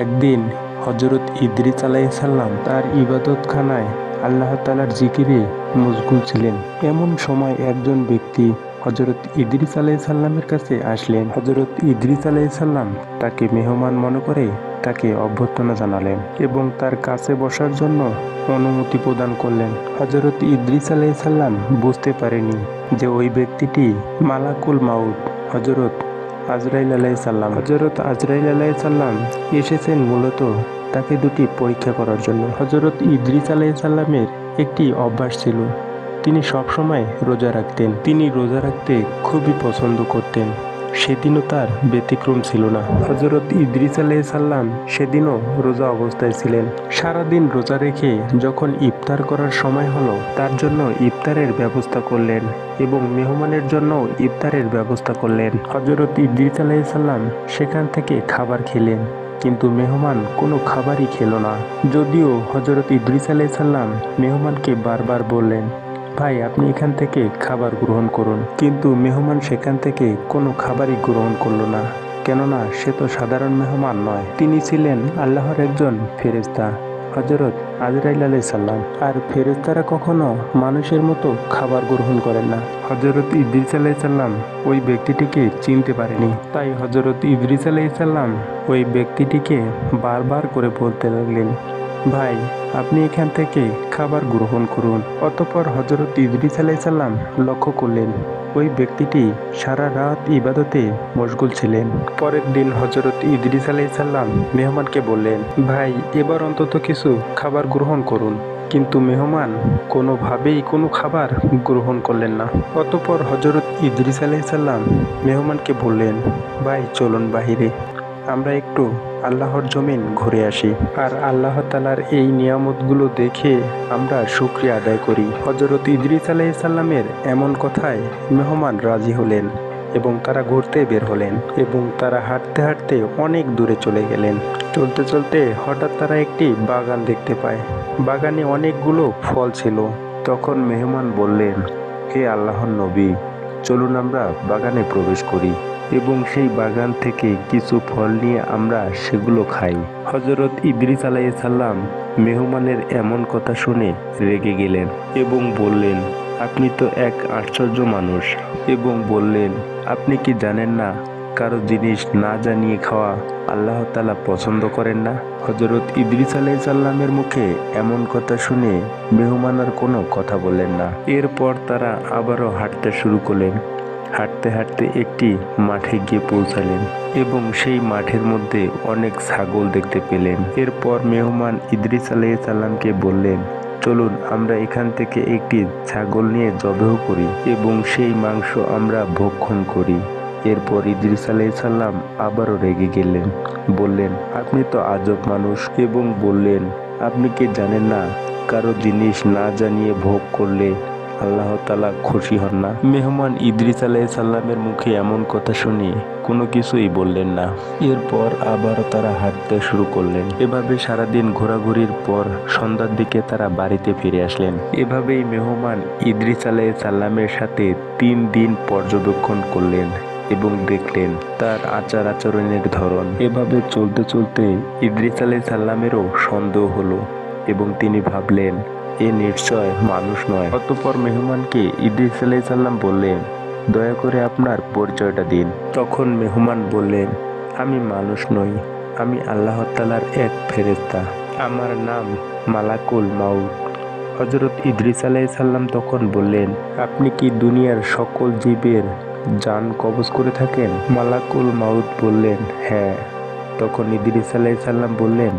একদিন হজরত ইদ্রিস আলাইহিসসালাম তার ইবাদতখানায় আল্লাহ তাআলার জিকিরে মশগুল ছিলেন। এমন সময় একজন ব্যক্তি হজরত ইদ্রিস আলাইহিসসালামের কাছে আসলেন। হজরত ইদ্রিস আলাইহিসসালাম তাকে মেহমান মনে করে তাকে অভ্যর্থনা জানালেন এবং তার কাছে বসার জন্য অনুমতি প্রদান করলেন। হজরত ইদ্রিস আলাইহিসসালাম বুঝতে পারেনি যে ওই ব্যক্তিটি মালাকুল মাউত হজরত আজরাইল আলাইহিসসালাম। হজরত আজরাইল আলাইহিসসালাম এসেছেন মূলত তাকে দুটি পরীক্ষা করার জন্য। হজরত ইদ্রিস আলাইহিসসালামের একটি অভ্যাস ছিল, তিনি সবসময় রোজা রাখতেন। তিনি রোজা রাখতে খুবই পছন্দ করতেন, সেদিনও তার ব্যতিক্রম ছিল না। হজরত ইদ্রিস আলাইহিসসালাম সেদিনও রোজা অবস্থায় ছিলেন। সারাদিন রোজা রেখে যখন ইফতার করার সময় হলো, তার জন্য ইফতারের ব্যবস্থা করলেন এবং মেহমানের জন্য ইফতারের ব্যবস্থা করলেন। হজরত ইদ্রিস আলাইহিসসালাম সেখান থেকে খাবার খেলেন, কিন্তু মেহমান কোনো খাবারই খেলো না। যদিও হজরত ইদ্রিস আলাইহিসসালাম মেহমানকে বারবার বললেন, ভাই আপনি এখান থেকে খাবার গ্রহণ করুন, কিন্তু মেহমান সেখান থেকে কোনো খাবারই গ্রহণ করলো না। কেননা সে তো সাধারণ মেহমান নয়, তিনি ছিলেন আল্লাহর একজন ফেরেশতা, হজরত আজরাইল আলাইহিসসালাম। আর ফেরেশতারা কখনো মানুষের মতো খাবার গ্রহণ করেন না। হজরত ইদ্রিস আলাইহিসসালাম ওই ব্যক্তিটিকে চিনতে পারেনি, তাই হজরত ইদ্রিস আলাইহিসসালাম ওই ব্যক্তিটিকে বারবার করে বলতে লাগলেন, ভাই আপনি এখান থেকে খাবার গ্রহণ করুন। অতঃপর হজরত ইদ্রিস আলাইহিসসালাম লক্ষ্য করলেন ওই ব্যক্তিটি সারা রাত ইবাদতে মশগুল ছিলেন। পরের দিন হজরত ইদ্রিস আলাইহিসসালাম মেহমানকে বললেন, ভাই এবার অন্তত কিছু খাবার গ্রহণ করুন, কিন্তু মেহমান কোনোভাবেই কোনো খাবার গ্রহণ করলেন না। অতঃপর হজরত ইদ্রিস আলাইহিসসালাম মেহমানকে বললেন, ভাই চলুন বাহিরে, আমরা একটু আল্লাহর জমিন ঘুরে আসি, আর আল্লাহ তাআলার এই নিয়ামতগুলো দেখে আমরা শুকরিয়া আদায় করি। হজরত ইদ্রিস আলাইহিসসালামের এমন কথায় মেহমান রাজি হলেন এবং তারা ঘুরতে বের হলেন এবং তারা হাঁটতে হাঁটতে অনেক দূরে চলে গেলেন। চলতে চলতে হঠাৎ তারা একটি বাগান দেখতে পায়। বাগানে অনেকগুলো ফল ছিল। তখন মেহমান বললেন, হে আল্লাহর নবী, চলুন আমরা বাগানে প্রবেশ করি এবং সেই বাগান থেকে কিছু ফল নিয়ে আমরা সেগুলো খাই। হজরত ইদ্রিস আলাইহিসসালাম মেহমানের এমন কথা শুনে রেগে গেলেন এবং বললেন, আপনি তো এক আশ্চর্য মানুষ, এবং বললেন, আপনি কি জানেন না কারো জিনিস না জানিয়ে খাওয়া আল্লাহ তাআলা পছন্দ করেন না? হজরত ইদ্রিস আলাইহিসসালামের মুখে এমন কথা শুনে মেহমান আর কোনো কথা বললেন না। এরপর তারা আবারও হাঁটতে শুরু করলেন। হাঁটতে হাঁটতে একটি মাঠে গিয়ে পৌঁছালেন এবং সেই মাঠের মধ্যে অনেক ছাগল দেখতে পেলেন। এরপর মেহমান ইদ্রিস আলাইহিসসালামকে বললেন, চলুন আমরা এখান থেকে একটি ছাগল নিয়ে জবেহ করি এবং সেই মাংস আমরা ভক্ষণ করি। এরপর ইদ্রিস আলাইহিসসালাম আবারও রেগে গেলেন, বললেন, আপনি তো আজব মানুষ, এবং বললেন, আপনি কি জানেন না কারো জিনিস না জানিয়ে ভোগ করলে আল্লাহ তাআলা খুশি হন না? মেহমান ইদ্রিস আলাইহিসসালামের মুখে এমন কথা শুনে কোনো কিছুই বললেন না। এরপর আবারও তারা হাঁটতে শুরু করলেন। এভাবে সারাদিন ঘোরাঘুরির পর সন্ধ্যার দিকে তারা বাড়িতে ফিরে আসলেন। এভাবেই মেহমান ইদ্রিস আলাইহিসসালামের সাথে 3 দিন পর্যবেক্ষণ করলেন এবং দেখলেন তার আচার আচরণের ধরন। এভাবে চলতে চলতে ইদ্রিস আলাইহিসসালামেরও সন্দেহ হলো এবং তিনি ভাবলেন, এ নিশ্চয় মানুষ নয়। অতঃপর মেহমানকে ইদ্রিস আলাইহিসসালাম বললেন, দয়া করে আপনার পরিচয়টা দিন। তখন মেহমান বললেন, আমি মানুষ নই, আমি আল্লাহ তাআলার এক ফেরেশতা, আমার নাম মালাকুল মাউত। হজরত ইদ্রিস আলাইহিসসালাম তখন বললেন, আপনি কি দুনিয়ার সকল জীবের জান কবজ করে থাকেন? মালাকুল মাউত বললেন, হ্যাঁ। তখন ইদ্রিস আলাইহিসসালাম বললেন,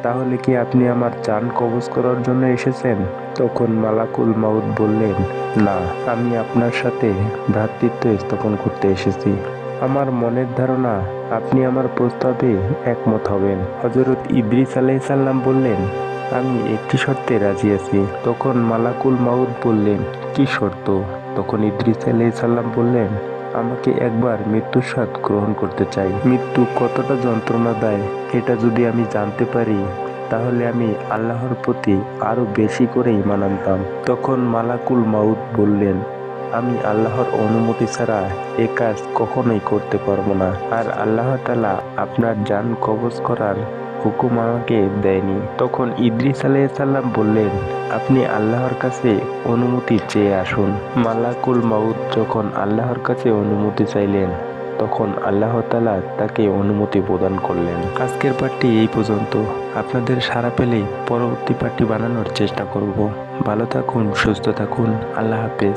তাহলে কি আপনি আমার জান কবজ করার জন্য এসেছেন? তখন মালাকুল মাউত বললেন, না, আমি আপনার সাথে ভ্রাতৃত্ব স্থাপন করতে এসেছি। আমার মনের ধারণা আপনি আমার প্রস্তাবে একমত হবেন। হজরত ইদ্রিস আলাইহিসসালাম বললেন, আমি একটি শর্তে রাজি আছি। তখন মালাকুল মাউত বললেন, কি শর্ত? তখন ইদ্রিস আলাইহিসসালাম বললেন, আমাকে একবার মৃত্যুর স্বাদ গ্রহণ করতে চাই। মৃত্যু কতটা যন্ত্রণা দেয় এটা যদি আমি জানতে পারি, তাহলে আমি আল্লাহর প্রতি আরো বেশি করে ঈমান আনতাম। তখন মালাকুল মাউত বললেন, আমি আল্লাহর অনুমতি ছাড়া এ কাজ কখনোই করতে পারবো না, আর আল্লাহ তাআলা আপনার জান কবজ করার হুকুম আমাকে দেয়নি। তখন ইদ্রিস আলাইহিসসালাম বললেন, আপনি আল্লাহর কাছে অনুমতি চেয়ে আসুন। মালাকুল মাউত যখন আল্লাহর কাছে অনুমতি চাইলেন, তখন আল্লাহ তাআলা তাকে অনুমতি প্রদান করলেন। আজকের পাঠটি এই পর্যন্ত। আপনাদের সাড়া পেলেই পরবর্তী পাঠটি বানানোর চেষ্টা করব। ভালো থাকুন, সুস্থ থাকুন। আল্লাহ হাফেজ।